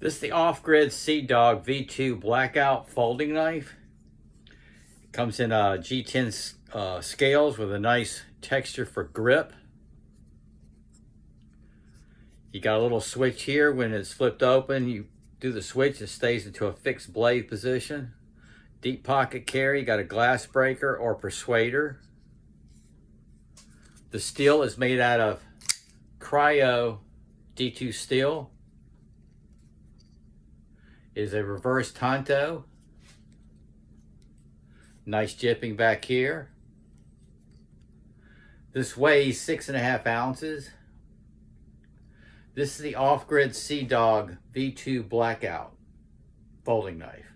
This is the off-grid Seadog V2 Blackout folding knife. It comes in G10 scales with a nice texture for grip. You got a little switch here. When it's flipped open, you do the switch, it stays into a fixed blade position. Deep pocket carry, you got a glass breaker or persuader. The steel is made out of Cryo D2 steel. It is a reverse tanto. Nice jipping back here. This weighs 6.5 ounces. This is the off-grid Seadog V2 Blackout folding knife.